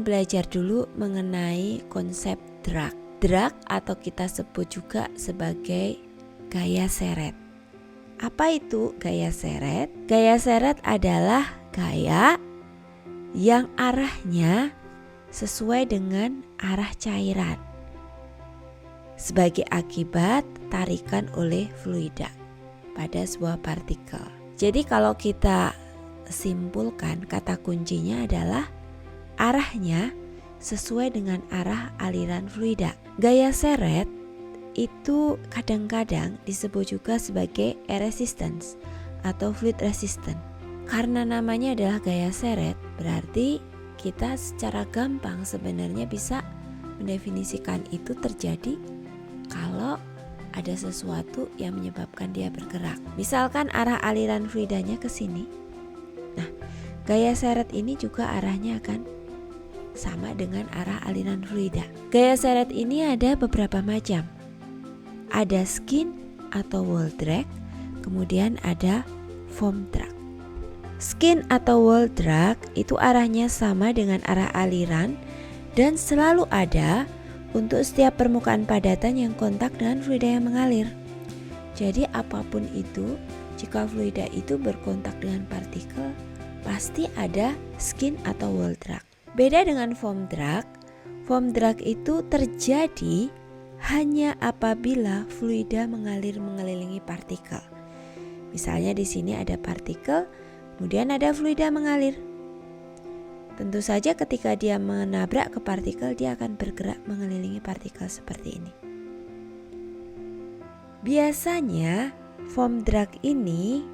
akan belajar dulu mengenai konsep drag. Drag atau kita sebut juga sebagai gaya seret. Apa itu gaya seret? Gaya seret adalah gaya yang arahnya sesuai dengan arah cairan sebagai akibat tarikan oleh fluida pada sebuah partikel. Jadi kalau kita simpulkan, kata kuncinya adalah arahnya sesuai dengan arah aliran fluida. Gaya seret itu kadang-kadang disebut juga sebagai air resistance atau fluid resistant. Karena namanya adalah gaya seret, berarti kita secara gampang sebenarnya bisa mendefinisikan itu terjadi kalau ada sesuatu yang menyebabkan dia bergerak. Misalkan arah aliran fluidanya ke sini. Nah, gaya seret ini juga arahnya akan sama dengan arah aliran fluida. Gaya seret ini ada beberapa macam. Ada skin atau wall drag, kemudian ada foam drag. Skin atau wall drag itu arahnya sama dengan arah aliran dan selalu ada untuk setiap permukaan padatan yang kontak dengan fluida yang mengalir. Jadi apapun itu, jika fluida itu berkontak dengan partikel, pasti ada skin atau wall drag. Beda dengan foam drag itu terjadi hanya apabila fluida mengalir mengelilingi partikel. Misalnya di sini ada partikel, kemudian ada fluida mengalir. Tentu saja ketika dia menabrak ke partikel, dia akan bergerak mengelilingi partikel seperti ini. Biasanya foam drag ini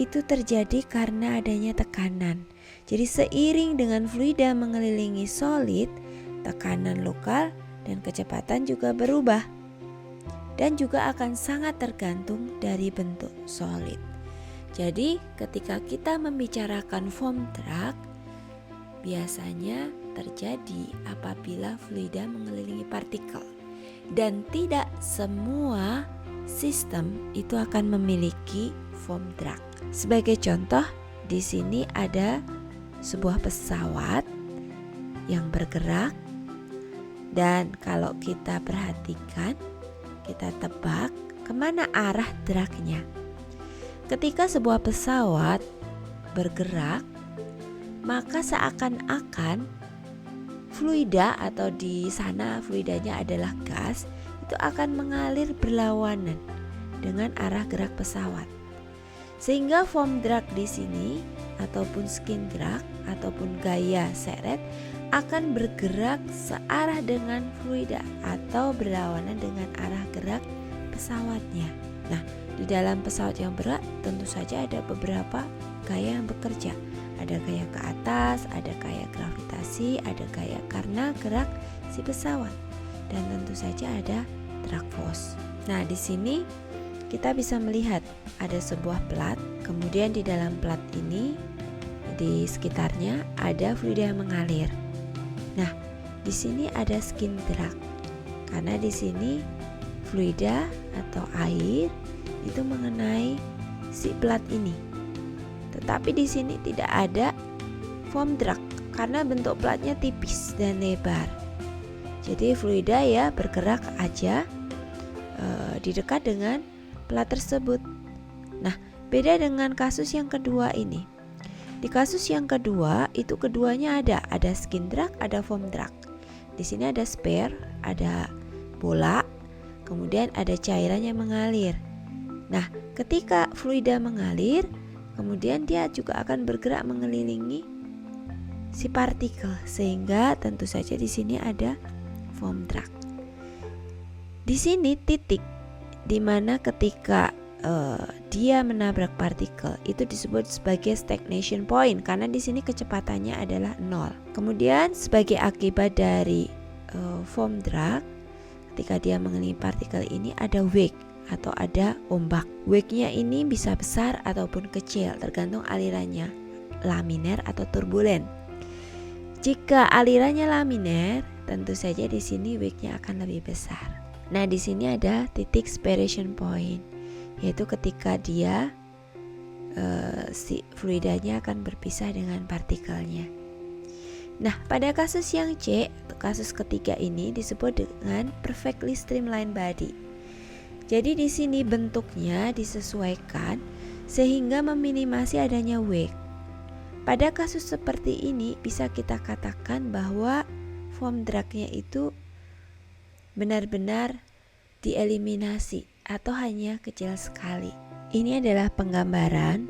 itu terjadi karena adanya tekanan. Jadi seiring dengan fluida mengelilingi solid, tekanan lokal dan kecepatan juga berubah. Dan juga akan sangat tergantung dari bentuk solid. Jadi ketika kita membicarakan foam drag, biasanya terjadi apabila fluida mengelilingi partikel. Dan tidak semua sistem itu akan memiliki foam drag. Sebagai contoh, di sini ada sebuah pesawat yang bergerak, dan kalau kita perhatikan, kita tebak kemana arah dragnya. Ketika sebuah pesawat bergerak, maka seakan-akan fluida atau di sana fluidanya adalah gas, itu akan mengalir berlawanan dengan arah gerak pesawat. Sehingga foam drag di sini ataupun skin drag ataupun gaya seret akan bergerak searah dengan fluida atau berlawanan dengan arah gerak pesawatnya. Nah, di dalam pesawat yang berat tentu saja ada beberapa gaya yang bekerja. Ada gaya ke atas, ada gaya gravitasi, ada gaya karena gerak si pesawat, dan tentu saja ada drag force. Nah, di sini kita bisa melihat ada sebuah plat, kemudian di dalam plat ini di sekitarnya ada fluida yang mengalir. Nah, di sini ada skin drag karena di sini fluida atau air itu mengenai si plat ini. Tetapi di sini tidak ada foam drag karena bentuk platnya tipis dan lebar. Jadi fluida ya bergerak aja di dekat dengan plat tersebut. Nah, beda dengan kasus yang kedua ini. Di kasus yang kedua itu keduanya ada skin drag, ada foam drag. Di sini ada sphere, ada bola, kemudian ada cairan yang mengalir. Nah, ketika fluida mengalir, kemudian dia juga akan bergerak mengelilingi si partikel, sehingga tentu saja di sini ada foam drag. Di sini titik di mana ketika dia menabrak partikel itu disebut sebagai stagnation point karena di sini kecepatannya adalah 0. Kemudian sebagai akibat dari foam drag, ketika dia mengelilingi partikel ini ada wake atau ada ombak. Wake-nya ini bisa besar ataupun kecil tergantung alirannya, laminer atau turbulen. Jika alirannya laminer, tentu saja di sini wake-nya akan lebih besar. Nah, di sini ada titik separation point, yaitu ketika dia si fluidanya akan berpisah dengan partikelnya. Nah, pada kasus yang C, kasus ketiga ini disebut dengan perfectly streamlined body. Jadi di sini bentuknya disesuaikan sehingga meminimasi adanya wake. Pada kasus seperti ini bisa kita katakan bahwa foam drag-nya itu benar-benar dieliminasi atau hanya kecil sekali. Ini adalah penggambaran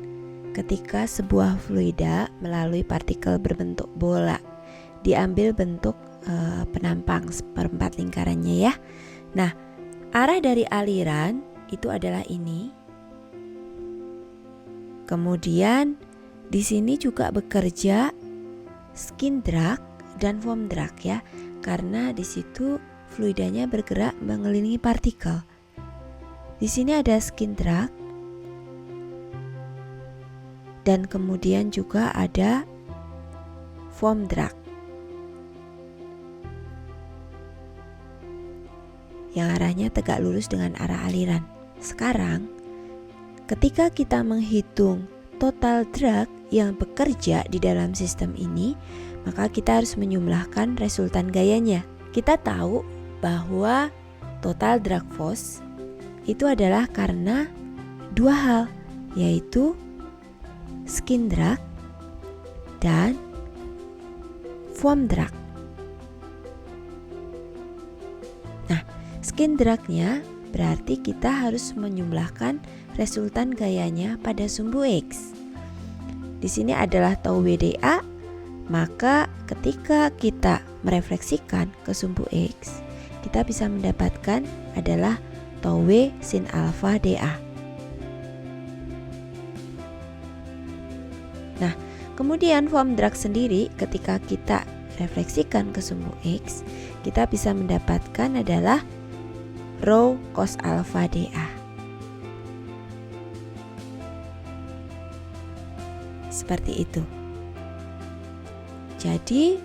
ketika sebuah fluida melalui partikel berbentuk bola diambil bentuk penampang seperempat lingkarannya ya. Nah, arah dari aliran itu adalah ini. Kemudian di sini juga bekerja skin drag dan foam drag ya, karena di situ fluidanya bergerak mengelilingi partikel. Di sini ada skin drag dan kemudian juga ada foam drag yang arahnya tegak lurus dengan arah aliran. Sekarang, ketika kita menghitung total drag yang bekerja di dalam sistem ini, maka kita harus menjumlahkan resultan gayanya. Kita tahu bahwa total drag force itu adalah karena dua hal, yaitu skin drag dan foam drag. Nah, skin drag-nya berarti kita harus menjumlahkan resultan gayanya pada sumbu X. Di sini adalah tau WDA, maka ketika kita merefleksikan ke sumbu X, kita bisa mendapatkan adalah tau W sin alfa dA. Nah, kemudian foam drag sendiri ketika kita refleksikan ke sumbu X, kita bisa mendapatkan adalah rho cos alfa dA. Seperti itu. Jadi,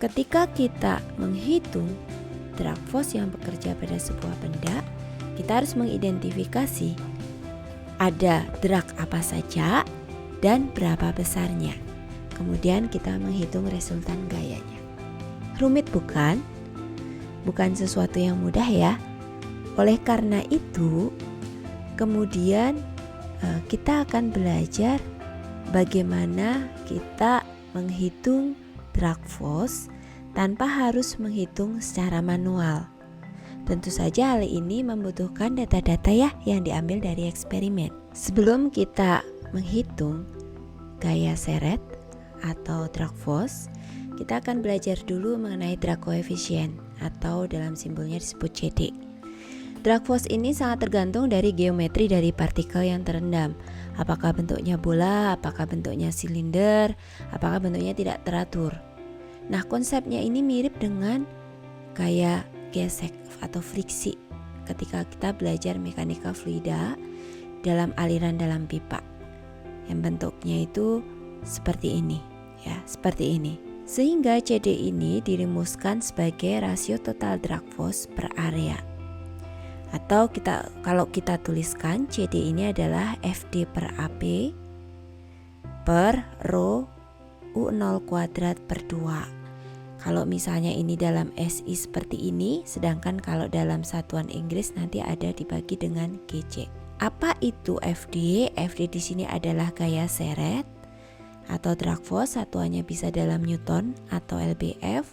ketika kita menghitung drag force yang bekerja pada sebuah benda, kita harus mengidentifikasi ada drag apa saja dan berapa besarnya. Kemudian kita menghitung resultan gayanya. Rumit bukan? Bukan sesuatu yang mudah ya. Oleh karena itu, kemudian kita akan belajar bagaimana kita menghitung drag force tanpa harus menghitung secara manual. Tentu saja hal ini membutuhkan data-data ya yang diambil dari eksperimen. Sebelum kita menghitung gaya seret atau drag force, kita akan belajar dulu mengenai drag coefficient atau dalam simbolnya disebut CD. Drag force ini sangat tergantung dari geometri dari partikel yang terendam. Apakah bentuknya bola, apakah bentuknya silinder, apakah bentuknya tidak teratur. Nah, konsepnya ini mirip dengan gaya gesek atau friksi ketika kita belajar mekanika fluida dalam aliran dalam pipa. Yang bentuknya itu seperti ini, ya, seperti ini. Sehingga CD ini dirumuskan sebagai rasio total drag force per area. Atau kalau kita tuliskan CD ini adalah FD per AP per rho U0 kuadrat per 2. Kalau misalnya ini dalam SI seperti ini, sedangkan kalau dalam satuan Inggris nanti ada dibagi dengan GC. Apa itu FD? FD di sini adalah gaya seret atau drag force, satuannya bisa dalam Newton atau lbf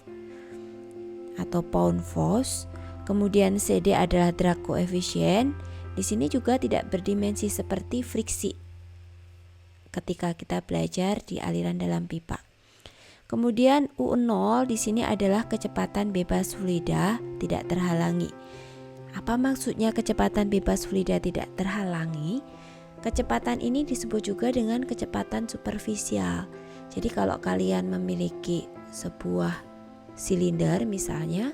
atau pound force. Kemudian CD adalah drag coefficient. Di sini juga tidak berdimensi seperti friksi ketika kita belajar di aliran dalam pipa. Kemudian U0 di sini adalah kecepatan bebas fluida tidak terhalangi. Apa maksudnya kecepatan bebas fluida tidak terhalangi? Kecepatan ini disebut juga dengan kecepatan superficial. Jadi kalau kalian memiliki sebuah silinder misalnya,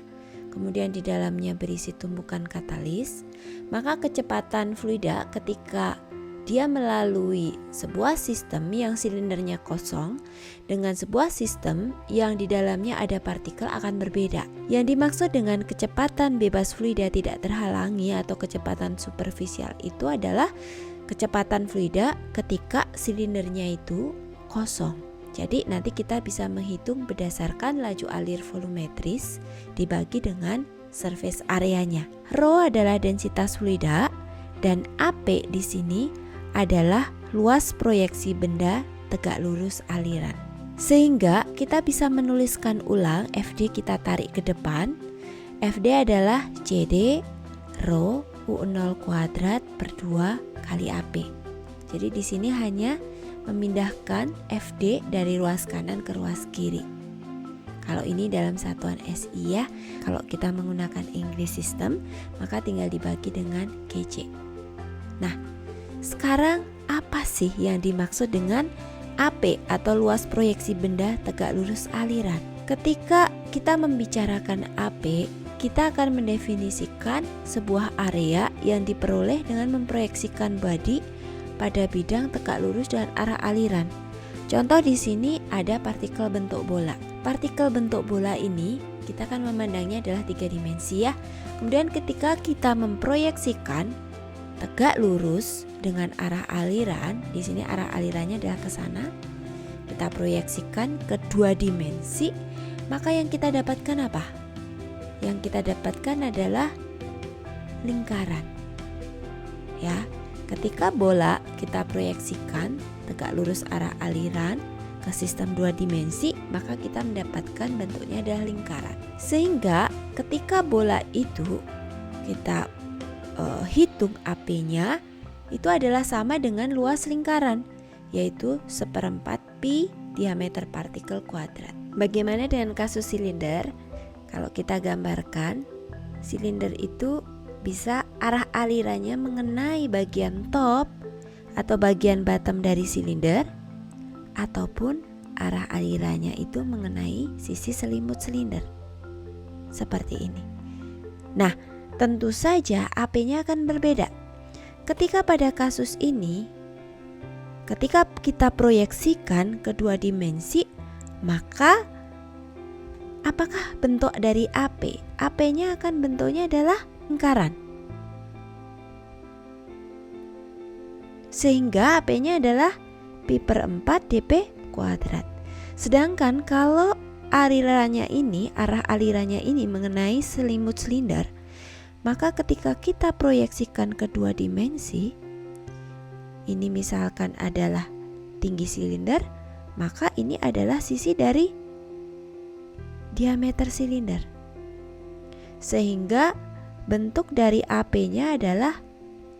kemudian di dalamnya berisi tumpukan katalis, maka kecepatan fluida ketika dia melalui sebuah sistem yang silindernya kosong dengan sebuah sistem yang di dalamnya ada partikel akan berbeda. Yang dimaksud dengan kecepatan bebas fluida tidak terhalangi atau kecepatan superficial itu adalah kecepatan fluida ketika silindernya itu kosong. Jadi nanti kita bisa menghitung berdasarkan laju alir volumetris dibagi dengan surface areanya. Rho adalah densitas fluida dan AP di sini adalah luas proyeksi benda tegak lurus aliran. Sehingga kita bisa menuliskan ulang FD kita tarik ke depan. FD adalah CD Rho U0 kuadrat per 2 kali AP. Jadi di sini hanya memindahkan FD dari ruas kanan ke ruas kiri. Kalau ini dalam satuan SI ya. Kalau kita menggunakan English system, maka tinggal dibagi dengan kJ. Nah, sekarang apa sih yang dimaksud dengan AP atau luas proyeksi benda tegak lurus aliran? Ketika kita membicarakan AP, kita akan mendefinisikan sebuah area yang diperoleh dengan memproyeksikan body pada bidang tegak lurus dengan arah aliran. Contoh di sini ada partikel bentuk bola. Partikel bentuk bola ini kita akan memandangnya adalah 3 dimensi ya. Kemudian ketika kita memproyeksikan tegak lurus dengan arah aliran, di sini arah alirannya adalah ke sana. Kita proyeksikan ke 2 dimensi, maka yang kita dapatkan apa? Yang kita dapatkan adalah lingkaran. Ya. Ketika bola kita proyeksikan tegak lurus arah aliran ke sistem 2 dimensi, maka kita mendapatkan bentuknya adalah lingkaran. Sehingga ketika bola itu kita hitung AP-nya, itu adalah sama dengan luas lingkaran, yaitu 1/4 pi diameter partikel kuadrat. Bagaimana dengan kasus silinder? Kalau kita gambarkan, silinder itu bisa arah alirannya mengenai bagian top atau bagian bottom dari silinder, ataupun arah alirannya itu mengenai sisi selimut silinder seperti ini. Nah, tentu saja AP-nya akan berbeda. Ketika pada kasus ini, ketika kita proyeksikan ke 2 dimensi, maka apakah bentuk dari AP? AP-nya akan bentuknya adalah lingkaran. Sehingga AP-nya adalah pi/4 dp kuadrat. Sedangkan kalau alirannya ini, arah alirannya ini mengenai selimut silinder, maka ketika kita proyeksikan ke 2 dimensi, ini misalkan adalah tinggi silinder, maka ini adalah sisi dari diameter silinder. Sehingga bentuk dari AP-nya adalah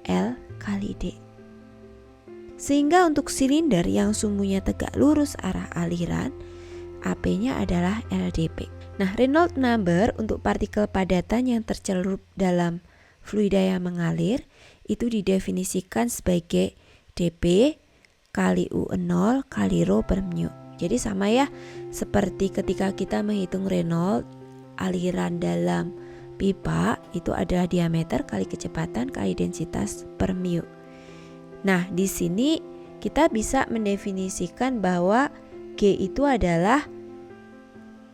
L kali D. Sehingga untuk silinder yang sumbunya tegak lurus arah aliran, AP-nya adalah LDP. Nah, Reynolds number untuk partikel padatan yang tercelup dalam fluida yang mengalir itu didefinisikan sebagai dP kali U0 kali rho per mu. Jadi sama ya, seperti ketika kita menghitung Reynolds aliran dalam pipa, itu adalah diameter kali kecepatan kali densitas per mu. Nah, di sini kita bisa mendefinisikan bahwa G itu adalah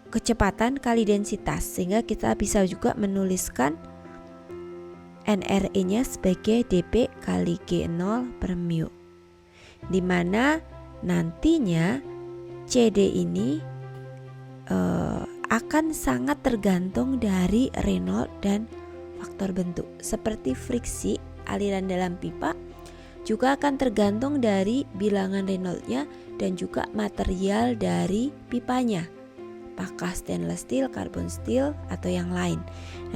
kecepatan kali densitas, sehingga kita bisa juga menuliskan NRE-nya sebagai dP kali G0 per mu, di mana nantinya CD ini akan sangat tergantung dari Reynolds dan faktor bentuk. Seperti friksi aliran dalam pipa juga akan tergantung dari bilangan Reynolds-nya dan juga material dari pipanya. Apakah stainless steel, carbon steel, atau yang lain.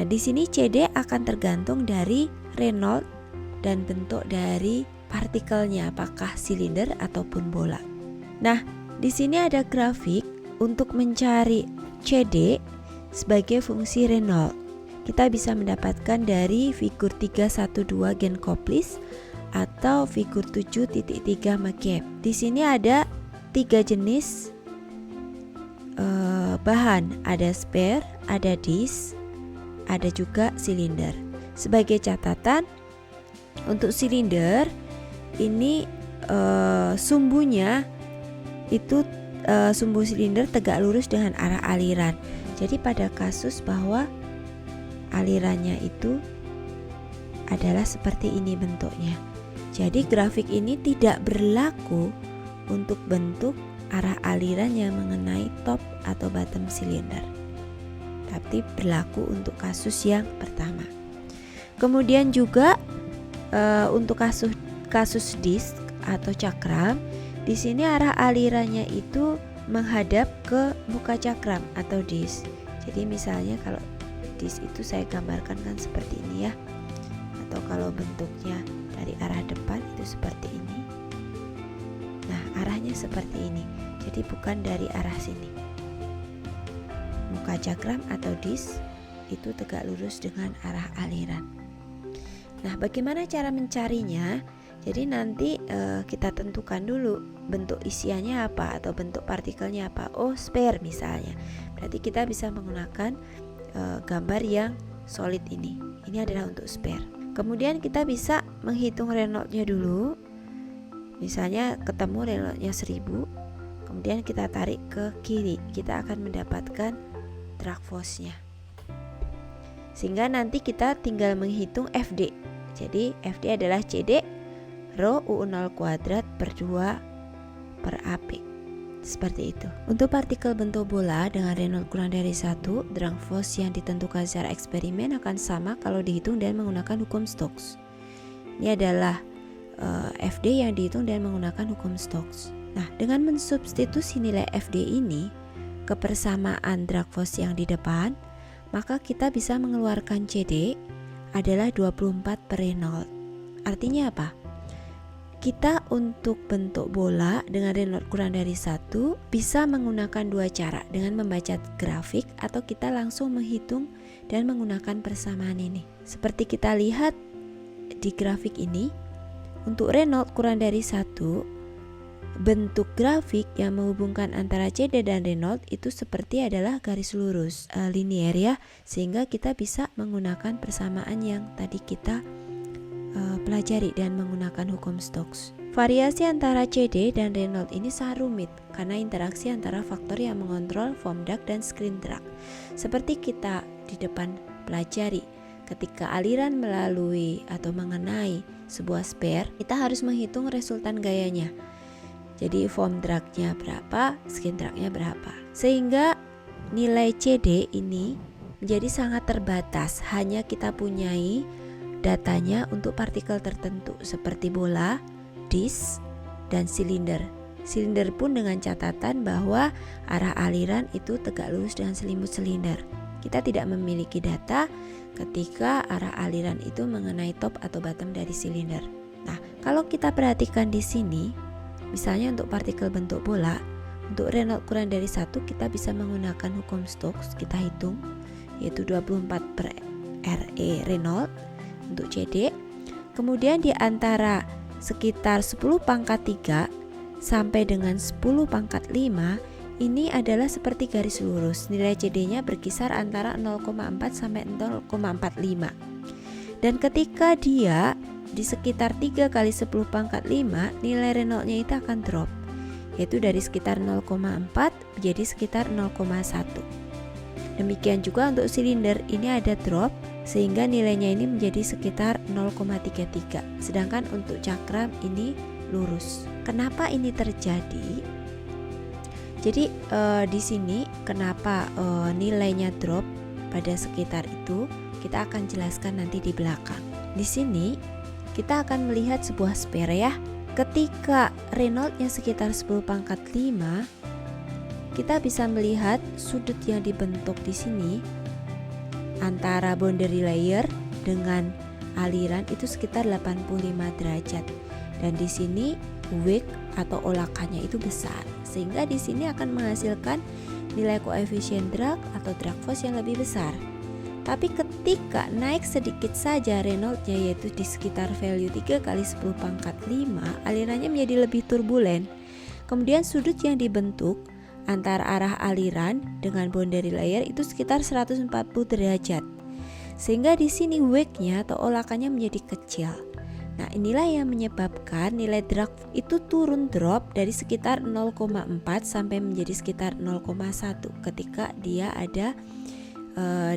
Nah, di sini CD akan tergantung dari Reynolds dan bentuk dari partikelnya, apakah silinder ataupun bola. Nah, di sini ada grafik untuk mencari CD sebagai fungsi Reynolds. Kita bisa mendapatkan dari figur 312 Genkoplis atau figur 7.3 McCabe. Di sini ada 3 jenis bahan, ada spare, ada disc, ada juga silinder. Sebagai catatan, untuk silinder ini sumbunya itu sumbu silinder tegak lurus dengan arah aliran. Jadi pada kasus bahwa alirannya itu adalah seperti ini bentuknya. Jadi grafik ini tidak berlaku untuk bentuk arah aliran yang mengenai top atau bottom silinder. Tapi berlaku untuk kasus yang pertama. Kemudian juga untuk kasus disk atau cakram, di sini arah alirannya itu menghadap ke muka cakram atau disk. Jadi misalnya kalau disk itu saya gambarkan kan seperti ini ya. Atau kalau bentuknya dari arah depan itu seperti ini. Nah, arahnya seperti ini. Jadi bukan dari arah sini. Muka cakram atau disk itu tegak lurus dengan arah aliran. Nah, bagaimana cara mencarinya? Jadi nanti kita tentukan dulu bentuk isiannya apa atau bentuk partikelnya apa. Oh, sphere misalnya. Berarti kita bisa menggunakan gambar yang solid ini. Ini adalah untuk sphere. Kemudian kita bisa menghitung Reynolds-nya dulu. Misalnya ketemu Reynolds-nya 1000. Kemudian kita tarik ke kiri. Kita akan mendapatkan drag force-nya. Sehingga nanti kita tinggal menghitung FD. Jadi FD adalah CD rho U0 kuadrat per 2 per AP. Seperti itu. Untuk partikel bentuk bola dengan Reynolds kurang dari 1, drag force yang ditentukan secara eksperimen akan sama kalau dihitung dan menggunakan hukum Stokes. Ini adalah FD yang dihitung dan menggunakan hukum Stokes. Nah, dengan mensubstitusi nilai FD ini ke persamaan drag force yang di depan, maka kita bisa mengeluarkan CD adalah 24 per Reynolds. Artinya apa? Kita untuk bentuk bola dengan Reynolds kurang dari 1 bisa menggunakan dua cara, dengan membaca grafik atau kita langsung menghitung dan menggunakan persamaan ini. Seperti kita lihat di grafik ini, untuk Reynolds kurang dari 1, bentuk grafik yang menghubungkan antara CD dan Reynolds itu seperti adalah garis lurus linier ya, sehingga kita bisa menggunakan persamaan yang tadi kita pelajari dan menggunakan hukum Stokes. Variasi antara CD dan Reynolds ini sangat rumit karena interaksi antara faktor yang mengontrol foam duct dan screen drag. Seperti kita di depan pelajari, ketika aliran melalui atau mengenai sebuah sphere, kita harus menghitung resultan gayanya. Jadi foam drag-nya berapa, screen drag-nya berapa. Sehingga nilai CD ini menjadi sangat terbatas. Hanya kita punyai datanya untuk partikel tertentu seperti bola, disk, dan silinder. Silinder pun dengan catatan bahwa arah aliran itu tegak lurus dengan selimut silinder. Kita tidak memiliki data ketika arah aliran itu mengenai top atau bottom dari silinder. Nah, kalau kita perhatikan di sini, misalnya untuk partikel bentuk bola, untuk Reynolds kurang dari 1 kita bisa menggunakan hukum Stokes, kita hitung yaitu 24 per RE Reynolds untuk CD. Kemudian di antara sekitar 10 pangkat 3 sampai dengan 10 pangkat 5 ini adalah seperti garis lurus. Nilai CD-nya berkisar antara 0,4 sampai 0,45. Dan ketika dia di sekitar 3 kali 10 pangkat 5, nilai Reynolds-nya itu akan drop, yaitu dari sekitar 0,4 menjadi sekitar 0,1. Demikian juga untuk silinder ini ada drop, sehingga nilainya ini menjadi sekitar 0,33. Sedangkan untuk cakram ini lurus. Kenapa ini terjadi? Jadi di sini kenapa nilainya drop pada sekitar itu kita akan jelaskan nanti di belakang. Di sini kita akan melihat sebuah sphere ya. Ketika Reynolds-nya sekitar 10 pangkat 5, kita bisa melihat sudut yang dibentuk di sini antara boundary layer dengan aliran itu sekitar 85 derajat. Dan di sini wake atau olakannya itu besar, sehingga di sini akan menghasilkan nilai koefisien drag atau drag force yang lebih besar. Tapi ketika naik sedikit saja Reynolds-nya, yaitu di sekitar value 3 kali 10 pangkat 5, alirannya menjadi lebih turbulen. Kemudian sudut yang dibentuk antara arah aliran dengan boundary layer itu sekitar 140 derajat. Sehingga di sini wake-nya atau olakannya menjadi kecil. Nah, inilah yang menyebabkan nilai drag itu turun drop dari sekitar 0,4 sampai menjadi sekitar 0,1 ketika dia ada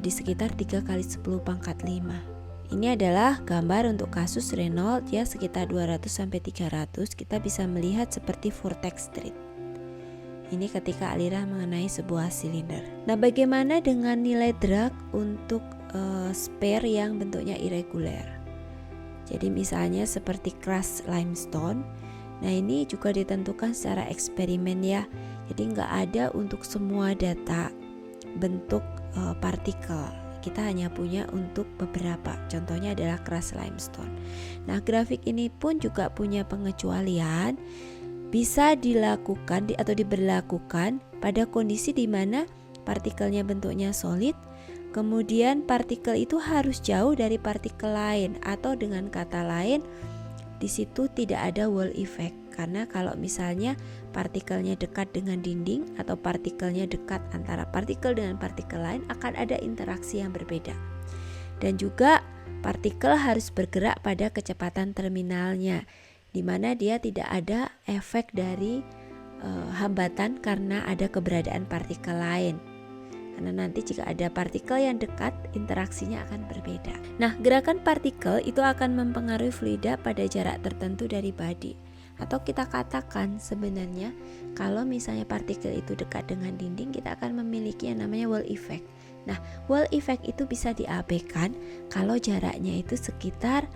di sekitar 3 kali 10 pangkat 5. Ini adalah gambar untuk kasus Reynolds ya, sekitar 200 sampai 300. Kita bisa melihat seperti vortex street. Ini ketika aliran mengenai sebuah silinder. Nah, bagaimana dengan nilai drag untuk spare yang bentuknya irregular? Jadi misalnya seperti crushed limestone. Nah, ini juga ditentukan secara eksperimen ya. Jadi nggak ada untuk semua data bentuk partikel. Kita hanya punya untuk beberapa. Contohnya adalah crushed limestone. Nah, grafik ini pun juga punya pengecualian. Bisa dilakukan atau diberlakukan pada kondisi di mana partikelnya bentuknya solid, kemudian partikel itu harus jauh dari partikel lain, atau dengan kata lain di situ tidak ada Wall effect. Karena kalau misalnya partikelnya dekat dengan dinding atau partikelnya dekat antara partikel dengan partikel lain, akan ada interaksi yang berbeda. Dan juga partikel harus bergerak pada kecepatan terminalnya, di mana dia tidak ada efek dari hambatan karena ada keberadaan partikel lain. Karena nanti jika ada partikel yang dekat, interaksinya akan berbeda. Nah, gerakan partikel itu akan mempengaruhi fluida pada jarak tertentu dari body. Atau kita katakan sebenarnya kalau misalnya partikel itu dekat dengan dinding, kita akan memiliki yang namanya Wall effect. Nah, Wall effect itu bisa diabaikan kalau jaraknya itu sekitar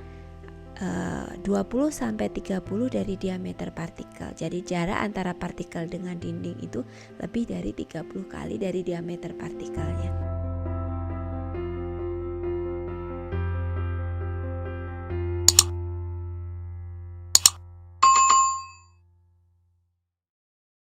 20-30 dari diameter partikel. Jadi jarak antara partikel dengan dinding itu lebih dari 30 kali dari diameter partikelnya.